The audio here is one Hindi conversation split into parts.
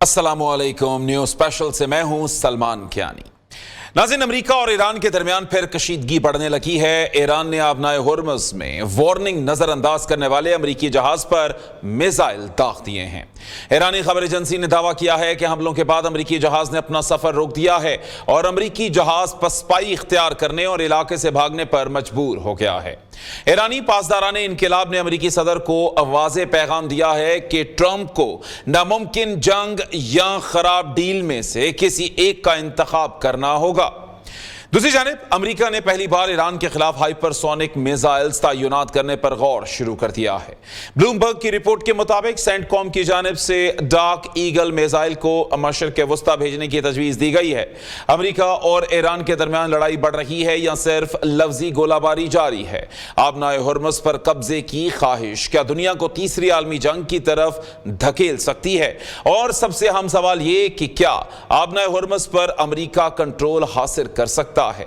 अस्सलामुअलैकुम। न्यूज़ स्पेशल से मैं हूं सलमान कियानी। नाज़रीन, अमेरिका और ईरान के दरमियान फिर कशीदगी बढ़ने लगी है। ईरान ने आबनाए हुर्मुज़ में वार्निंग नजरअंदाज करने वाले अमेरिकी जहाज पर मिसाइल दाग दिए हैं। ईरानी खबर एजेंसी ने दावा किया है कि हमलों के बाद अमेरिकी जहाज ने अपना सफर रोक दिया है और अमेरिकी जहाज पसपाई इख्तियार करने और इलाके से भागने पर मजबूर हो गया है। ईरानी पासदाराने इनकिलाब ने अमेरिकी सदर को वाज़ेह पैगाम दिया है कि ट्रंप को नामुमकिन जंग या खराब डील में से किसी एक का इंतखाब करना होगा। दूसरी जानिब अमेरिका ने पहली बार ईरान के खिलाफ हाइपरसोनिक मिसाइल्स तैनात करने पर गौर शुरू कर दिया है। ब्लूमबर्ग की रिपोर्ट के मुताबिक सेंटकॉम की जानिब से डार्क ईगल मिसाइल को मशरिक़ वस्ता भेजने की तजवीज़ दी गई है। अमेरिका और ईरान के दरमियान लड़ाई बढ़ रही है या सिर्फ लफ्जी गोलाबारी जारी है? आबनाए हुर्मुज़ पर कब्जे की ख्वाहिश क्या दुनिया को तीसरी आलमी जंग की तरफ धकेल सकती है? और सबसे अहम सवाल ये कि क्या आबनाए हुर्मुज़ पर अमेरिका कंट्रोल हासिल कर सकता है?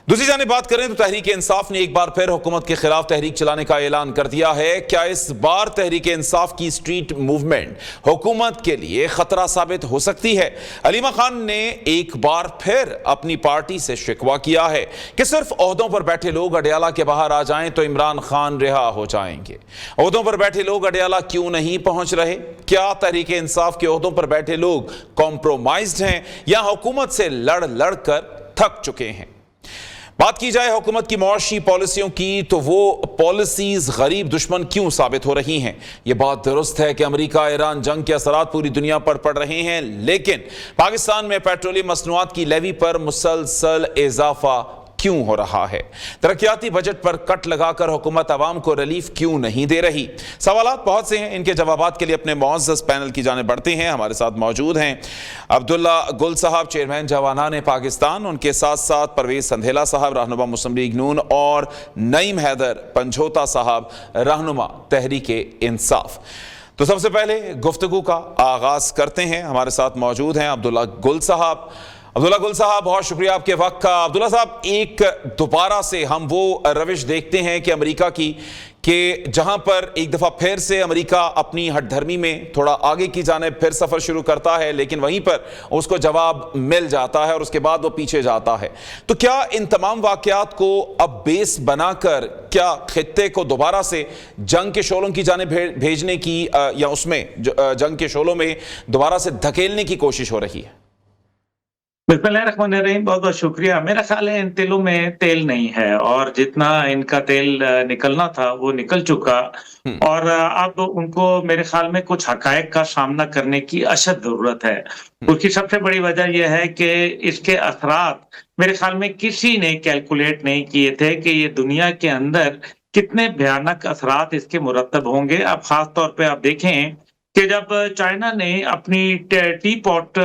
दूसरी जानिब बात करें तो तहरीक इंसाफ ने एक बार फिर हुकूमत के खिलाफ तहरीक चलाने का ऐलान कर दिया है। क्या इस बार तहरीक इंसाफ की स्ट्रीट मूवमेंट हुकूमत के लिए खतरा साबित हो सकती है? अलीमा खान ने एक बार फिर अपनी पार्टी से शिकवा किया है कि सिर्फ ओहदों पर बैठे लोग अडयाला के बाहर आ जाएं तो इमरान खान रिहा हो जाएंगे। ओहदों पर बैठे लोग अडयाला क्यों नहीं पहुंच रहे? क्या तहरीक इंसाफ के ओहदों पर बैठे लोग कॉम्प्रोमाइज्ड हैं या हुकूमत से लड़ लड़ कर थक चुके हैं? बात की जाए हुकूमत की मुआशी पॉलिसियों की तो वो पॉलिसीज गरीब दुश्मन क्यों साबित हो रही हैं? ये बात दुरुस्त है कि अमेरिका ईरान जंग के असरात पूरी दुनिया पर पड़ रहे हैं, लेकिन पाकिस्तान में पेट्रोलियम मसनूआत की लेवी पर मुसलसल इजाफा क्यों हो रहा है? तरक्याती बजट पर कट लगाकर हुकूमत आवाम को रिलीफ क्यों नहीं दे रही? सवालात बहुत से हैं। इनके जवाबात के लिए अपने मुअज़्ज़ज़ पैनल की जानिब बढ़ते हैं। हमारे साथ मौजूद हैं अब्दुल्ला गुल साहब, चेयरमैन जवानान पाकिस्तान, उनके साथ साथ परवेज संधेला साहब, रहनुमा मुस्लिम लीग नून, और नईम हैदर पंजोता साहब, रहनुमा तहरीक इंसाफ। तो सबसे पहले गुफ्तगू का आगाज करते हैं। हमारे साथ मौजूद हैं अब्दुल्ला गुल साहब। अब्दुल्ला गुल साहब, बहुत शुक्रिया आपके वक्त का। अब्दुल्ला साहब, एक दोबारा से हम वो रविश देखते हैं कि अमेरिका की कि जहां पर एक दफ़ा फिर से अमेरिका अपनी हठधर्मी में थोड़ा आगे की जाने फिर सफ़र शुरू करता है, लेकिन वहीं पर उसको जवाब मिल जाता है और उसके बाद वो पीछे जाता है। तो क्या इन तमाम वाक़यात को अब बेस बनाकर क्या खित्ते को दोबारा से जंग के शोलों की जाने भेजने की या उसमें जंग के शोलों में दोबारा से धकेलने की कोशिश हो रही है? बिस्मिल्लाहिर्रहमानिर्रहीम, बहुत बहुत शुक्रिया। मेरा ख्याल है इन तिलों में तेल नहीं है और जितना इनका तेल निकलना था वो निकल चुका और अब उनको मेरे ख्याल में कुछ हकायक का सामना करने की अशद जरूरत है। उसकी सबसे बड़ी वजह यह है कि इसके असरात मेरे ख्याल में किसी ने कैलकुलेट नहीं किए थे कि ये दुनिया के अंदर कितने भयानक असरात इसके मुरतब होंगे। अब खास तौर पे आप देखें कि जब चाइना ने अपनी टी पॉट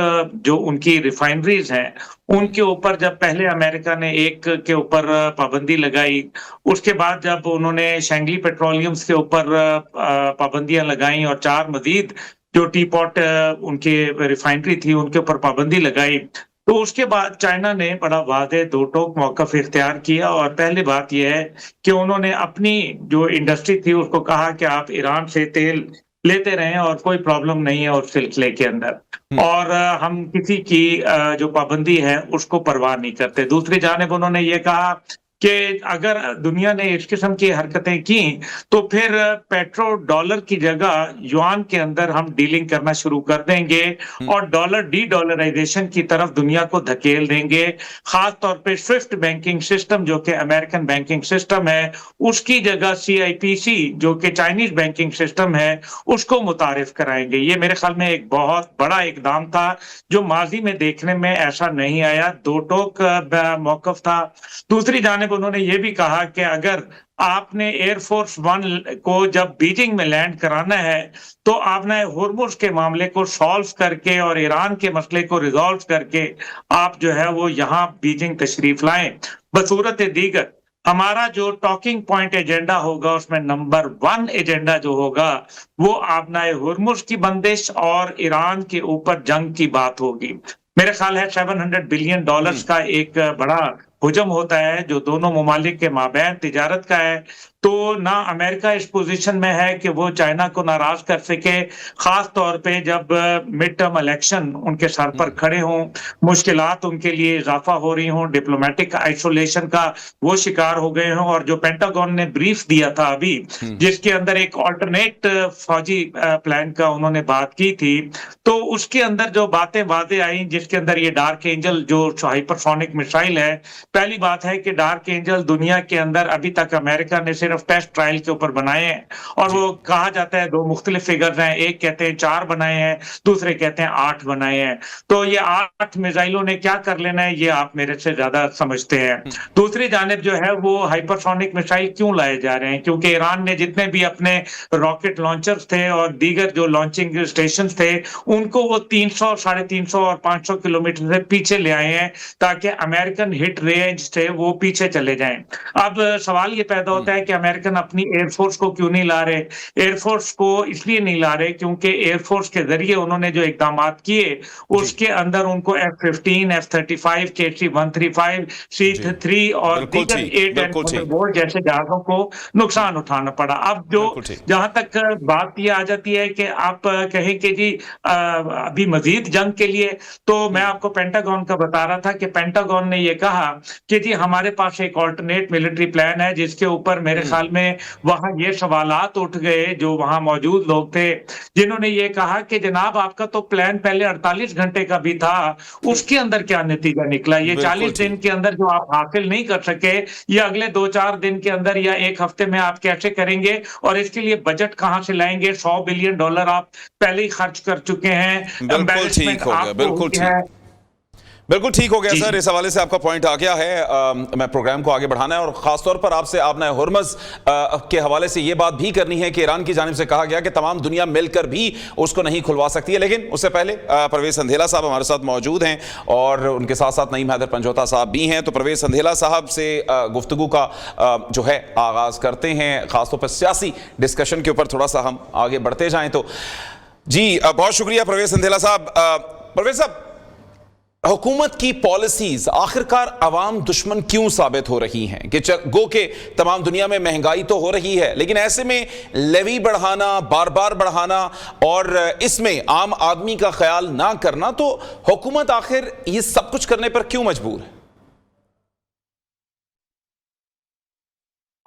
जो उनकी रिफाइनरीज हैं उनके ऊपर जब पहले अमेरिका ने एक के ऊपर पाबंदी लगाई, उसके बाद जब उन्होंने शैंगली पेट्रोलियम्स के ऊपर पाबंदियां लगाई और 4 मजीद जो टी पॉट उनकी रिफाइनरी थी उनके ऊपर पाबंदी लगाई, तो उसके बाद चाइना ने बड़ा वाज़ेह दो टोक मौक़िफ़ इख्तियार किया। और पहली बात यह है कि उन्होंने अपनी जो इंडस्ट्री थी उसको कहा कि आप ईरान से तेल लेते रहें और कोई प्रॉब्लम नहीं है उस सिलसिले के अंदर, और हम किसी की जो पाबंदी है उसको परवाह नहीं करते। दूसरी जानिब उन्होंने ये कहा कि अगर दुनिया ने इस किस्म की हरकतें की तो फिर पेट्रो डॉलर की जगह युआन के अंदर हम डीलिंग करना शुरू कर देंगे और डॉलर डी डॉलराइजेशन की तरफ दुनिया को धकेल देंगे। खास तौर पे स्विफ्ट बैंकिंग सिस्टम जो कि अमेरिकन बैंकिंग सिस्टम है उसकी जगह CIPC जो कि चाइनीज बैंकिंग सिस्टम है उसको मुतारिफ कराएंगे। ये मेरे ख्याल में एक बहुत बड़ा इकदाम था जो माजी में देखने में ऐसा नहीं आया, दो टोक मौकफ था। दूसरी जानिब उन्होंने ये भी कहा कि अगर आपने एयरफोर्स 1 को जब बीजिंग में लैंड कराना है तो आपने हुर्मुज़ के मामले को सॉल्व करके और ईरान के मसले को रिजॉल्व करके आप जो है वो यहाँ बीजिंग तशरीफ लाएं। बसूरत दीगर हमारा जो टॉकिंग पॉइंट एजेंडा होगा उसमें नंबर 1 एजेंडा जो होगा वो आबनाए हुर्मुज़ की बंदिश और ईरान के ऊपर जंग की बात होगी। मेरे ख्याल है $700 बिलियन का एक बड़ा हुजम होता है, जो दोनों ममालिक के माबैन तिजारत का है, तो ना अमेरिका इस पोजीशन में है कि वो चाइना को नाराज कर सके, खास तौर पे जब मिड टर्म इलेक्शन उनके सर पर खड़े हों, मुश्किलात उनके लिए इजाफा हो रही हों, डिप्लोमेटिक आइसोलेशन का वो शिकार हो गए हों, और जो पेंटागन ने ब्रीफ दिया था अभी, जिसके अंदर एक ऑल्टरनेट फौजी प्लान का उन्होंने बात की थी, तो उसके अंदर जो बातें वाजे आई, जिसके अंदर ये डार्क एंजल जो हाइपरसोनिक मिसाइल है, पहली बात है कि डार्क एंजल दुनिया के अंदर अभी तक अमेरिका ने सिर्फ टेस्ट ट्रायल के ऊपर बनाए हैं, और वो कहा जाता है दो मुख्तलिफ फिगर्स हैं, एक कहते हैं 4 बनाए हैं, दूसरे कहते हैं 8 बनाए हैं। तो ये 8 मिसाइलों ने क्या कर लेना है, ये आप मेरे से ज्यादा समझते हैं। दूसरी जानिब जो है वो हाइपरसोनिक मिसाइल क्यों लाए जा रहे हैं, क्योंकि ईरान ने जितने भी अपने रॉकेट लॉन्चर्स थे और दीगर जो लॉन्चिंग स्टेशन थे, उनको वो 300, 350 और 500 किलोमीटर से पीछे ले आए हैं, ताकि अमेरिकन हिट रेंज से वो पीछे चले जाएं। अब सवाल ये पैदा होता है कि अमेरिकन अपनी एयरफोर्स को क्यों नहीं ला रहे। एयरफोर्स को इसलिए नहीं ला रहे क्योंकि एयरफोर्स के जरिए उन्होंने जो इकदाम किए, उसके अंदर उनको F-15, F-35, KC-135, C-3 और दीगर 8 जैसे जहाजों को नुकसान उठाना पड़ा। अब जो जहां तक बात ये आ जाती है कि आप कहें कि जी अभी मजीद जंग के लिए, तो मैं आपको पेंटागन का बता रहा था कि पेंटागन ने ये कहा कि जी हमारे पास एक ऑल्टरनेट मिलिट्री प्लान है, जिसके ऊपर मेरे ख्याल में वहां ये सवालात उठ गए, जो वहां मौजूद लोग थे, जिन्होंने ये कहा कि जनाब आपका तो प्लान पहले 48 घंटे का भी था, उसके अंदर क्या नतीजा निकला, ये 40 दिन के अंदर जो आप हासिल नहीं कर सके, ये अगले 2-4 दिन के अंदर या एक हफ्ते में आप कैसे करेंगे, और इसके लिए बजट कहां से लाएंगे। $100 बिलियन आप पहले ही खर्च कर चुके हैं। बिल्कुल ठीक हो गया, बिल्कुल ठीक हो गया सर। इस हवाले से आपका पॉइंट आ गया है। मैं प्रोग्राम को आगे बढ़ाना है और खासतौर पर आपसे आपने हुर्मुज़ के हवाले से यह बात भी करनी है कि ईरान की जानिब से कहा गया कि तमाम दुनिया मिलकर भी उसको नहीं खुलवा सकती है। लेकिन उससे पहले परवेज संधेला साहब हमारे साथ मौजूद हैं और उनके साथ साथ नईम हैदर पंजोता साहब भी हैं। तो परवेज संधेला साहब से गुफ्तगू का जो है आगाज करते हैं, खासतौर पर सियासी डिस्कशन के ऊपर थोड़ा सा हम आगे बढ़ते जाएं। तो जी बहुत शुक्रिया परवेज संधेला साहब। परवेज साहब, हुकूमत की पॉलिसीज आखिरकार अवाम दुश्मन क्यों साबित हो रही हैं कि गो के तमाम दुनिया में महंगाई तो हो रही है, लेकिन ऐसे में लेवी बढ़ाना, बार बार बढ़ाना और इसमें आम आदमी का ख्याल ना करना, तो हुकूमत आखिर ये सब कुछ करने पर क्यों मजबूर है?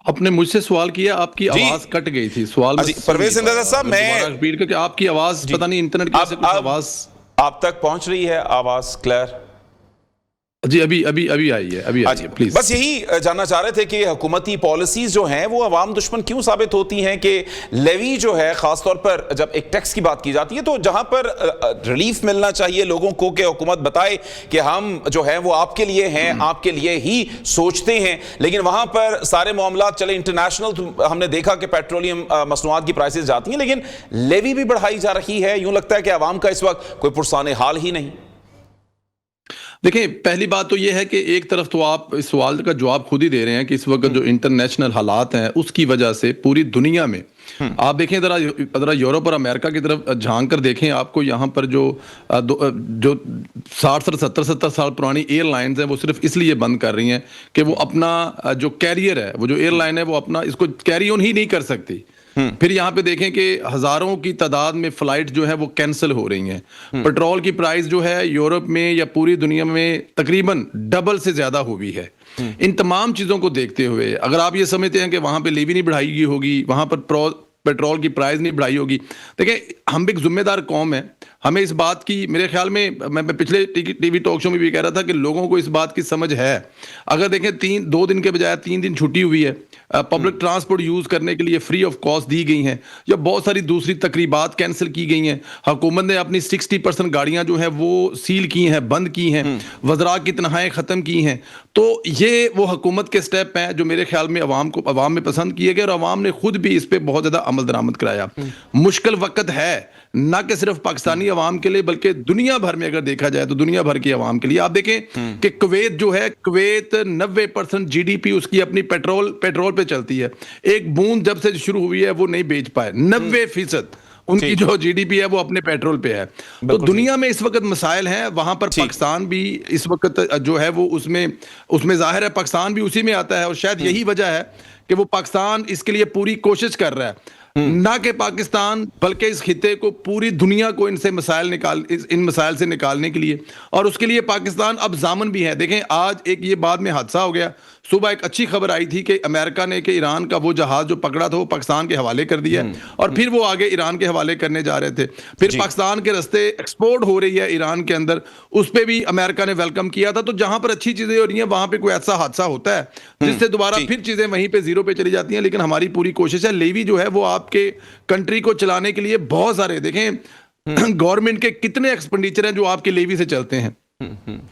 आपने मुझसे सवाल किया, आपकी आवाज कट गई थी सवाल में। परवेज संधेला साहब, मैं रिपीट करके आपकी आवाज पता नहीं इंटरनेट कैसे कुछ आवाज आप तक पहुंच रही है, आवाज क्लियर? जी अभी आई है, अभी आई है, प्लीज। बस यही जानना चाह रहे थे कि हुकूमती पॉलिसीज जो हैं वो अवाम दुश्मन क्यों साबित होती हैं, कि लेवी जो है खासतौर पर जब एक टैक्स की बात की जाती है तो जहां पर रिलीफ मिलना चाहिए लोगों को कि हुकूमत बताए कि हम जो है वो आपके लिए हैं, आपके लिए ही सोचते हैं, लेकिन वहां पर सारे मामलात चले इंटरनेशनल। तो हमने देखा कि पेट्रोलियम मसनूआत की प्राइसेस जाती हैं, लेकिन लेवी भी बढ़ाई जा रही है। यूं लगता है कि अवाम का इस वक्त कोई पुरसाने हाल ही नहीं। देखिए, पहली बात तो यह है कि एक तरफ तो आप इस सवाल का जवाब खुद ही दे रहे हैं कि इस वक्त जो इंटरनेशनल हालात हैं उसकी वजह से पूरी दुनिया में आप देखें, जरा यूरोप और अमेरिका की तरफ झांक कर देखें, आपको यहाँ पर जो 60-70 साल पुरानी एयरलाइंस हैं वो सिर्फ इसलिए बंद कर रही हैं कि वो अपना जो कैरियर है, वो जो एयरलाइन है वो अपना इसको कैरी ऑन ही नहीं कर सकती। फिर यहाँ पे देखें कि हजारों की तादाद में फ्लाइट जो है वो कैंसिल हो रही हैं। पेट्रोल की प्राइस जो है यूरोप में या पूरी दुनिया में तकरीबन डबल से ज्यादा हुई है। इन तमाम चीजों को देखते हुए अगर आप ये समझते हैं कि वहां पे लेवी नहीं बढ़ाई होगी, वहां पर पेट्रोल की प्राइस नहीं बढ़ाई होगी, देखिए हम एक जिम्मेदार कौम है, हमें इस बात की, मेरे ख्याल में मैं पिछले टीवी टॉक शो में भी कह रहा था कि लोगों को इस बात की समझ है। अगर देखें 2 दिन के बजाय 3 दिन छुट्टी हुई है, पब्लिक ट्रांसपोर्ट यूज करने के लिए फ्री ऑफ कॉस्ट दी गई हैं, या बहुत सारी दूसरी तकरीबात कैंसिल की गई हैं, हुकूमत ने अपनी 60% गाड़ियां जो है वो सील की हैं, बंद की हैं, वज़रा की तनख्वाहें ख़त्म की हैं, तो ये वो हुकूमत के स्टेप हैं जो मेरे ख्याल में अवाम में पसंद किए गए और अवाम ने खुद भी इस पर बहुत ज़्यादा अमल दरामद कराया। मुश्किल वक्त है ना कि सिर्फ पाकिस्तानी अवाम के लिए बल्कि दुनिया भर में, अगर देखा जाए तो दुनिया भर की अवाम के लिए। आप देखें कि कुवैत जो है, कुवैत 90% GDP उसकी अपनी पेट्रोल पे चलती है। एक बूंद जब से शुरू हुई है वो नहीं बेच पाए, 90%। उनकी जो जीडीपी है वो अपने पेट्रोल पे है। तो दुनिया में इस वक्त मसाइल हैं, वहां पर पाकिस्तान भी इस वक्त जो है वो उसमें जाहिर है पाकिस्तान भी उसी में आता है, और शायद यही वजह है कि वो पाकिस्तान इसके लिए पूरी कोशिश कर रहा है, ना कि पाकिस्तान बल्कि इस खिते को, पूरी दुनिया को इन मसाइल से निकालने के लिए, और उसके लिए पाकिस्तान अब जामन भी है। देखें आज एक ये बाद में हादसा हो गया, सुबह एक अच्छी खबर आई थी कि अमेरिका ने कि ईरान का वो जहाज जो पकड़ा था वो पाकिस्तान के हवाले कर दिया, और फिर वो आगे ईरान के हवाले करने जा रहे थे, फिर पाकिस्तान के रास्ते एक्सपोर्ट हो रही है ईरान के अंदर, उस पर भी अमेरिका ने वेलकम किया था। तो जहां पर अच्छी चीजें हो रही हैं वहां पर कोई ऐसा हादसा होता है जिससे दोबारा फिर चीजें वहीं पे जीरो पे चली जाती हैं। लेकिन हमारी पूरी कोशिश है, लेवी जो है वो आपके कंट्री को चलाने के लिए बहुत सारे, देखें गवर्नमेंट के कितने एक्सपेंडिचर हैं जो आपके लेवी से चलते हैं।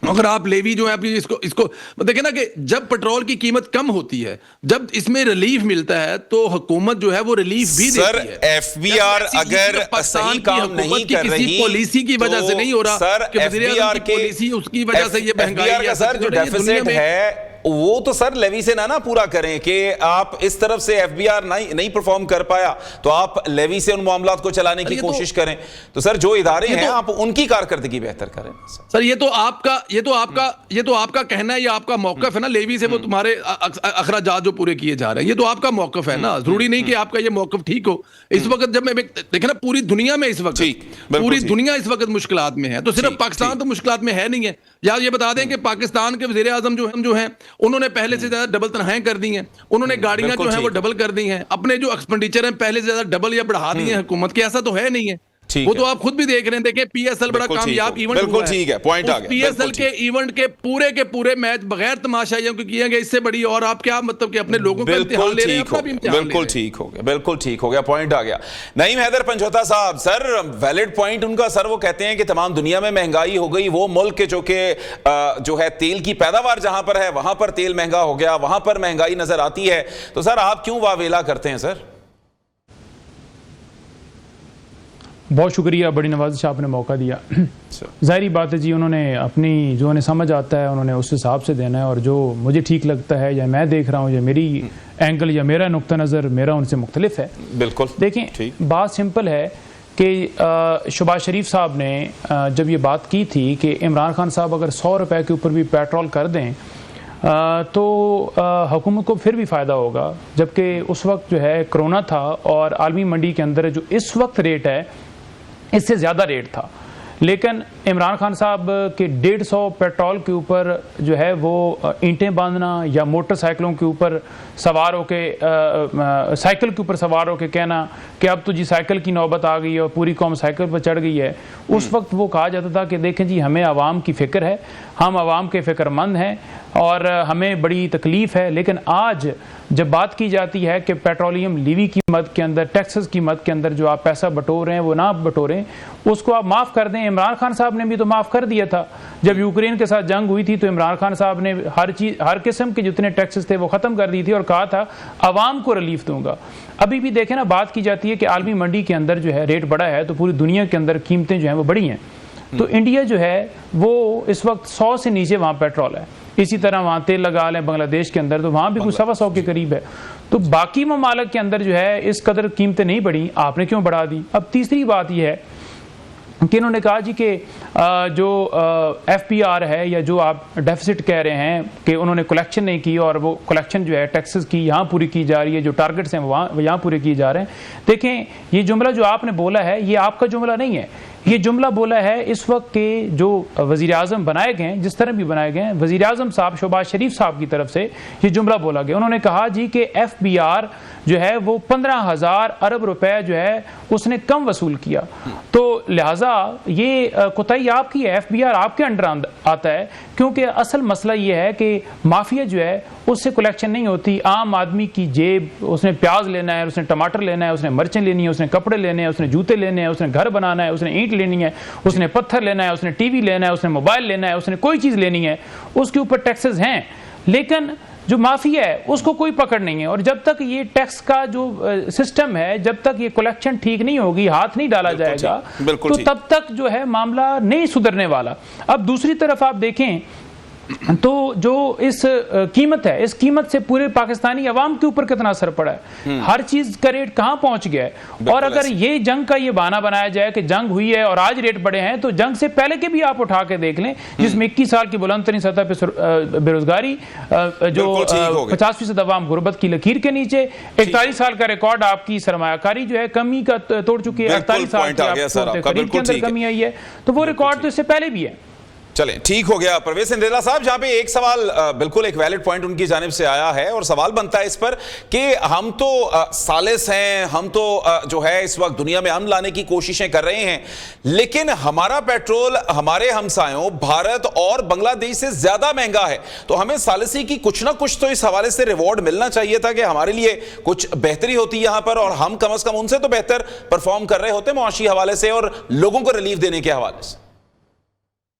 अगर आप लेवी जो है आपकी इसको देखें ना कि जब पेट्रोल की कीमत कम होती है, जब इसमें रिलीफ मिलता है तो हुकूमत जो है वो रिलीफ भी सर, देती है। एफबीआर अगर सही काम नहीं कर रही, पॉलिसी की वजह से नहीं हो रहा, सर एफबीआर की पॉलिसी उसकी वजह से ये महंगाई का सर जो डेफिसिट है वो तो सर लेवी से ना पूरा करें कि आप इस तरफ से एफबीआर नहीं परफॉर्म कर पाया तो आप लेवी से उन मामलात को चलाने की कोशिश करें। तो सर जो इदारे हैं आप उनकी कारकर्दगी बेहतर करें। सर ये तो आपका कहना है, ये आपका मौकफ है ना, लेवी से वो तुम्हारे अखराजात जो पूरे किए जा रहे हैं, ये तो आपका मौकफ है ना, जरूरी नहीं कि आपका ये मौकफ ठीक हो। इस वक्त जब मैं देखे ना पूरी दुनिया में इस वक्त पूरी दुनिया इस वक्त मुश्किलात में है, तो सिर्फ पाकिस्तान तो मुश्किलात में है नहीं है। या ये बता दें कि पाकिस्तान के वज़ीर आज़म जो हैं उन्होंने पहले से ज्यादा डबल तनख्वाहें कर दी हैं, उन्होंने गाड़ियां जो हैं वो डबल कर दी हैं, अपने जो एक्सपेंडिचर हैं पहले से ज्यादा डबल या बढ़ा दी हैं हुकूमत के। ऐसा तो है नहीं है, वो तो आप खुद भी देख रहे हैं। देखिए पीएसएल बड़ा कामयाब इवेंट हुआ है, बिल्कुल ठीक है, पॉइंट आ गया। पीएसएल के इवेंट के पूरे मैच बगैर तमाशाइयों के किए गए, इससे बड़ी और आप क्या मतलब कि अपने लोगों का इम्तिहान ले रहे हैं, अपना भी इम्तिहान ले रहे हैं। बिल्कुल ठीक हो गया, पॉइंट आ गया। नईम हैदर पंचोता साहब, सर वैलिड पॉइंट उनका, सर वो कहते हैं कि तमाम दुनिया में महंगाई हो गई, वो मुल्क के जो है तेल की पैदावार जहां पर है वहां पर तेल महंगा हो गया, वहां पर महंगाई नजर आती है। तो सर आप क्यों वावेला करते हैं सर? बहुत शुक्रिया, बड़ी नवाज़िश से आपने मौका दिया। ज़ाहिरी बात है जी, उन्होंने अपनी जो उन्हें समझ आता है उन्होंने उस हिसाब से देना है, और जो मुझे ठीक लगता है या मैं देख रहा हूँ या मेरी एंगल या मेरा नुक्ता नज़र मेरा उनसे मुख्तलिफ है। बिल्कुल देखें, बात सिंपल है कि शहबाज शरीफ साहब ने जब ये बात की थी कि इमरान खान साहब अगर 100 रुपए के ऊपर भी पेट्रोल कर दें तो हुकूमत को फिर भी फ़ायदा होगा, जबकि उस वक्त जो है कोरोना था और आलमी मंडी के अंदर जो इस वक्त रेट है इससे ज़्यादा रेट था। लेकिन इमरान खान साहब के 150 पेट्रोल के ऊपर जो है वो ईंटें बांधना या मोटरसाइकिलों के ऊपर सवार होके साइकिल के ऊपर सवार होके कहना कि अब तो जी साइकिल की नौबत आ गई है और पूरी कौम साइकिल पर चढ़ गई है, उस वक्त वो कहा जाता था कि देखें जी हमें आवाम की फ़िक्र है, हम आवाम के फ़िक्रमंद हैं और हमें बड़ी तकलीफ़ है। लेकिन आज जब बात की जाती है कि पेट्रोलियम लीवी की मद के अंदर, टैक्सेस की मद के अंदर जो आप पैसा बटोर रहे हैं वो ना बटोरें, उसको आप माफ़ कर दें। इमरान खान साहब ने भी तो माफ़ कर दिया था, जब यूक्रेन के साथ जंग हुई थी तो इमरान खान साहब ने हर किस्म के जितने टैक्सेस थे वो ख़त्म कर दी थी और कहा था आवाम को रिलीफ दूंगा। अभी भी देखें ना, बात की जाती है कि आलमी मंडी के अंदर जो है रेट बढ़ा है तो पूरी दुनिया के अंदर कीमतें जो हैं वो बढ़ी हैं, तो इंडिया जो है वो इस वक्त 100 से नीचे वहाँ पेट्रोल है। इसी तरह वहाँ तेल लगा लें बांग्लादेश के अंदर तो वहाँ भी कुछ 125 के करीब है। तो बाकी ममालिक के अंदर जो है इस कदर कीमतें नहीं बढ़ी, आपने क्यों बढ़ा दी? अब तीसरी बात यह है कि इन्होंने कहा जी कि जो FPR है या जो आप डेफिसिट कह रहे हैं कि उन्होंने कलेक्शन नहीं की और वो कलेक्शन जो है टैक्सेस की यहाँ पूरी की जा रही है, जो टारगेट्स हैं वहाँ यहाँ पूरे किए जा रहे हैं। देखें, ये जुमला जो आपने बोला है ये आपका जुमला नहीं है, ये जुमला बोला है इस वक्त के जो वज़ीर आज़म बनाए गए हैं, जिस तरह भी बनाए गए हैं, वज़ीर आज़म साहब शहबाज शरीफ साहब की तरफ से ये जुमला बोला गया। उन्होंने कहा जी कि FBR जो है वो 15,000 अरब रुपए जो है उसने कम वसूल किया, तो लिहाजा ये कोताही आपकी है, FBR आपके अंडर आता है, क्योंकि असल मसला ये है कि माफिया जो है उससे कलेक्शन नहीं होती। आम आदमी की जेब, उसने प्याज लेना है, उसने टमाटर लेना है, उसने मिर्चें लेनी है, उसने कपड़े लेने हैं, उसने जूते लेने हैं, उसने घर बनाना है, उसने ईंट लेनी है, उसने पत्थर लेना है, उसने टीवी लेना है, उसने मोबाइल लेना है, उसने कोई चीज़ लेनी है, उसके ऊपर टैक्सेस हैं। लेकिन जो माफिया है उसको कोई पकड़ नहीं है, और जब तक ये टैक्स का जो सिस्टम है, जब तक ये कलेक्शन ठीक नहीं होगी, हाथ नहीं डाला जाएगा, तो तब तक जो है मामला नहीं सुधरने वाला। अब दूसरी तरफ आप देखें तो जो इस कीमत है, इस कीमत से पूरे पाकिस्तानी अवाम के ऊपर कितना असर पड़ा है, हर चीज का रेट कहां पहुंच गया है। और अगर ये जंग का ये बहाना बनाया जाए कि जंग हुई है और आज रेट बढ़े हैं, तो जंग से पहले के भी आप उठा के देख लें, जिसमें 21 साल की बुलंद तरीन सतह पे बेरोजगारी, जो 50% अवाम गुर्बत की लकीर के नीचे, 41 साल का रिकॉर्ड आपकी सरमायाकारी जो है कमी का तोड़ चुकी है, 48 साल की खरीद के अंदर कमी आई है, तो वो रिकॉर्ड तो इससे पहले भी है। चलें, ठीक हो गया। परवेज सिंधेला साहब, जहां पे एक सवाल बिल्कुल एक वैलिड पॉइंट उनकी जानिब से आया है और सवाल बनता है इस पर कि हम तो सालिस हैं, हम तो जो है इस वक्त दुनिया में अमन लाने की कोशिशें कर रहे हैं, लेकिन हमारा पेट्रोल हमारे हमसायों भारत और बांग्लादेश से ज्यादा महंगा है, तो हमें सालिसी की कुछ ना कुछ तो इस हवाले से रिवॉर्ड मिलना चाहिए था कि हमारे लिए कुछ बेहतरी होती यहां पर और हम कम से कम उनसे तो बेहतर परफॉर्म कर रहे होते मुआशी हवाले से और लोगों को रिलीफ देने के हवाले से।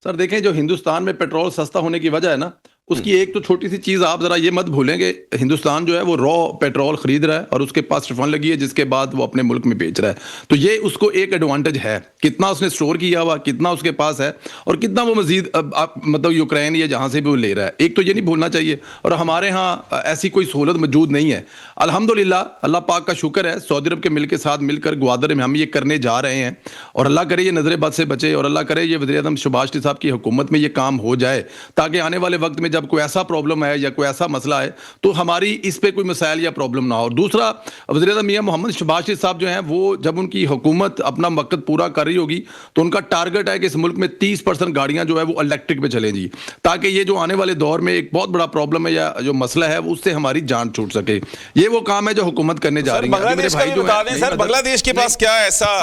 सर देखें, जो हिंदुस्तान में पेट्रोल सस्ता होने की वजह है ना, उसकी एक तो छोटी सी चीज़ आप ज़रा ये मत भूलें कि हिंदुस्तान जो है वो रॉ पेट्रोल ख़रीद रहा है और उसके पास रिफंड लगी है, जिसके बाद वो अपने मुल्क में बेच रहा है। तो ये उसको एक एडवांटेज है, कितना उसने स्टोर किया हुआ, कितना उसके पास है और कितना वो मजीद मतलब यूक्रेन या जहाँ से भी वो ले रहा है, एक तो ये नहीं भूलना चाहिए। और हमारे यहाँ ऐसी कोई सहूलत मौजूद नहीं है। अल्हम्दुलिल्लाह, अल्लाह पाक का शुक्र है, सऊदी अरब के मिल के साथ मिलकर ग्वादर में हम ये करने जा रहे हैं और अल्लाह करे ये नजर बद से बचे और अल्लाह करे ये वज़ीर-ए-आज़म शहबाज शरीफ साहब की हुकूमत में ये काम हो जाए, ताकि आने वाले वक्त में जब कोई ऐसा प्रॉब्लम है या कोई ऐसा मसला है तो हमारी इस पे कोई मसाइल या प्रॉब्लम ना हो। और दूसरा, वज़ीर-ए-आज़म मियां मोहम्मद शहबाज शरीफ साहब जो हैं वो जब उनकी हुकूमत अपना मकसद पूरा कर रही होगी तो उनका टारगेट है कि इस मुल्क में 30% गाड़ियां जो है वो इलेक्ट्रिक पे चलें जी, ताकि ये जो आने वाले दौर में एक बहुत बड़ा प्रॉब्लम है या जो मसला है उससे हमारी जान छूट सके। ये वो काम है जो हुकूमत करने जा रही है। बांग्लादेश के पास क्या ऐसा